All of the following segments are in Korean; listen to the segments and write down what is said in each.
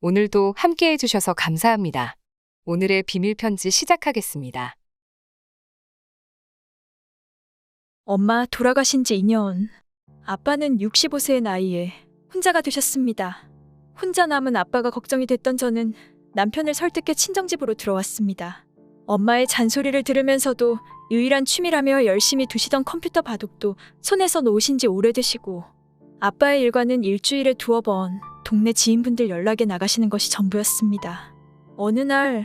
오늘도 함께 해주셔서 감사합니다. 오늘의 비밀 편지 시작하겠습니다. 엄마 돌아가신 지 2년. 아빠는 65세의 나이에 혼자가 되셨습니다. 혼자 남은 아빠가 걱정이 됐던 저는 남편을 설득해 친정집으로 들어왔습니다. 엄마의 잔소리를 들으면서도 유일한 취미라며 열심히 두시던 컴퓨터 바둑도 손에서 놓으신 지 오래되시고, 아빠의 일과는 일주일에 2번 동네 지인분들 연락에 나가시는 것이 전부였습니다. 어느 날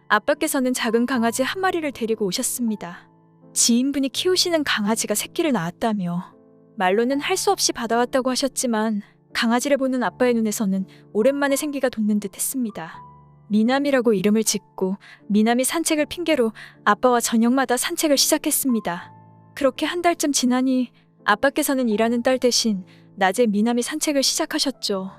아빠께서는 작은 강아지 한 마리를 데리고 오셨습니다. 지인분이 키우시는 강아지가 새끼를 낳았다며 말로는 할 수 없이 받아왔다고 하셨지만, 강아지를 보는 아빠의 눈에서는 오랜만에 생기가 돋는 듯 했습니다. 미남이라고 이름을 짓고 미남이 산책을 핑계로 아빠와 저녁마다 산책을 시작했습니다. 그렇게 한 달쯤 지나니 아빠께서는 일하는 딸 대신 낮에 미남이 산책을 시작하셨죠.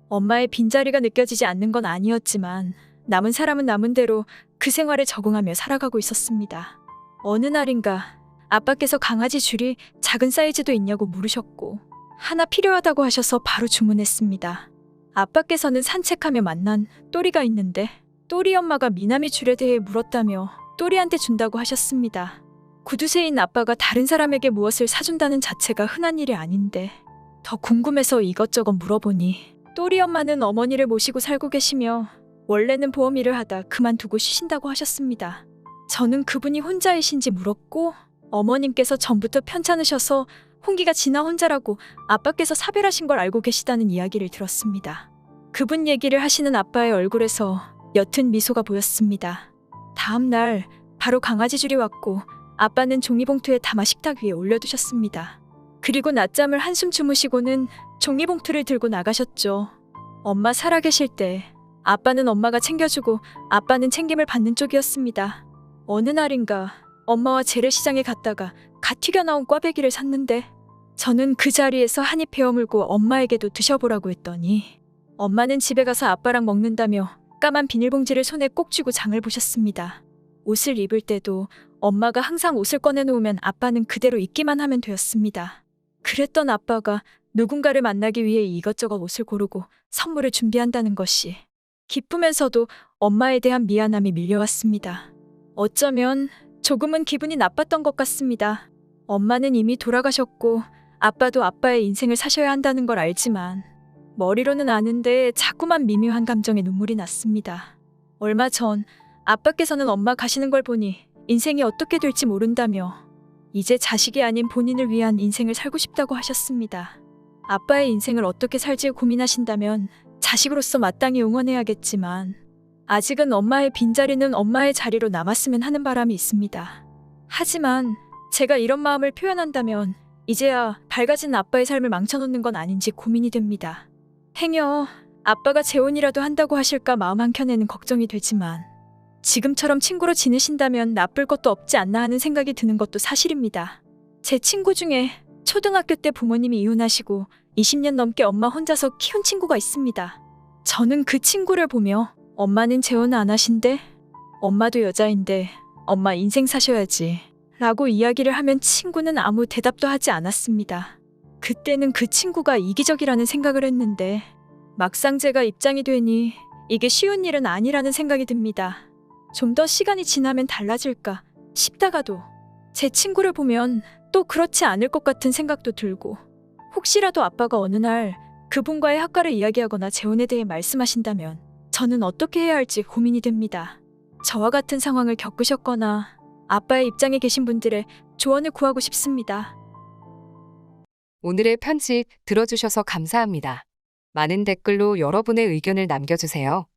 엄마의 빈자리가 느껴지지 않는 건 아니었지만 남은 사람은 남은 대로 그 생활에 적응하며 살아가고 있었습니다. 어느 날인가 아빠께서 강아지 줄이 작은 사이즈도 있냐고 물으셨고, 하나 필요하다고 하셔서 바로 주문했습니다. 아빠께서는 산책하며 만난 또리가 있는데 또리 엄마가 미남이 줄에 대해 물었다며 또리한테 준다고 하셨습니다. 구두쇠인 아빠가 다른 사람에게 무엇을 사준다는 자체가 흔한 일이 아닌데, 더 궁금해서 이것저것 물어보니 또리 엄마는 어머니를 모시고 살고 계시며 원래는 보험 일을 하다 그만두고 쉬신다고 하셨습니다. 저는 그분이 혼자이신지 물었고, 어머님께서 전부터 편찮으셔서 혼기가 지나 혼자라고 아빠께서 사별하신 걸 알고 계시다는 이야기를 들었습니다. 그분 얘기를 하시는 아빠의 얼굴에서 옅은 미소가 보였습니다. 다음 날 바로 강아지 줄이 왔고 아빠는 종이봉투에 담아 식탁 위에 올려두셨습니다. 그리고 낮잠을 한숨 주무시고는 종이봉투를 들고 나가셨죠. 엄마 살아계실 때 아빠는 엄마가 챙겨주고 아빠는 챙김을 받는 쪽이었습니다. 어느 날인가 엄마와 재래시장에 갔다가 갓 튀겨나온 꽈배기를 샀는데, 저는 그 자리에서 한 입 베어물고 엄마에게도 드셔보라고 했더니 엄마는 집에 가서 아빠랑 먹는다며 까만 비닐봉지를 손에 꼭 쥐고 장을 보셨습니다. 옷을 입을 때도 엄마가 항상 옷을 꺼내놓으면 아빠는 그대로 입기만 하면 되었습니다. 그랬던 아빠가 누군가를 만나기 위해 이것저것 옷을 고르고 선물을 준비한다는 것이 기쁘면서도 엄마에 대한 미안함이 밀려왔습니다. 어쩌면 조금은 기분이 나빴던 것 같습니다. 엄마는 이미 돌아가셨고 아빠도 아빠의 인생을 사셔야 한다는 걸 알지만 머리로는 아는데 자꾸만 미묘한 감정에 눈물이 났습니다. 얼마 전 아빠께서는 엄마 가시는 걸 보니 인생이 어떻게 될지 모른다며 이제 자식이 아닌 본인을 위한 인생을 살고 싶다고 하셨습니다. 아빠의 인생을 어떻게 살지 고민하신다면 자식으로서 마땅히 응원해야겠지만, 아직은 엄마의 빈자리는 엄마의 자리로 남았으면 하는 바람이 있습니다. 하지만 제가 이런 마음을 표현한다면 이제야 밝아진 아빠의 삶을 망쳐놓는 건 아닌지 고민이 됩니다. 행여 아빠가 재혼이라도 한다고 하실까 마음 한켠에는 걱정이 되지만, 지금처럼 친구로 지내신다면 나쁠 것도 없지 않나 하는 생각이 드는 것도 사실입니다. 제 친구 중에 초등학교 때 부모님이 이혼하시고 20년 넘게 엄마 혼자서 키운 친구가 있습니다. 저는 그 친구를 보며 엄마는 재혼 안 하신대? 엄마도 여자인데 엄마 인생 사셔야지 라고 이야기를 하면 친구는 아무 대답도 하지 않았습니다. 그때는 그 친구가 이기적이라는 생각을 했는데 막상 제가 입장이 되니 이게 쉬운 일은 아니라는 생각이 듭니다. 좀 더 시간이 지나면 달라질까 싶다가도 제 친구를 보면 또 그렇지 않을 것 같은 생각도 들고, 혹시라도 아빠가 어느 날 그분과의 학과를 이야기하거나 재혼에 대해 말씀하신다면 저는 어떻게 해야 할지 고민이 됩니다. 저와 같은 상황을 겪으셨거나 아빠의 입장에 계신 분들의 조언을 구하고 싶습니다. 오늘의 편지 들어주셔서 감사합니다. 많은 댓글로 여러분의 의견을 남겨주세요.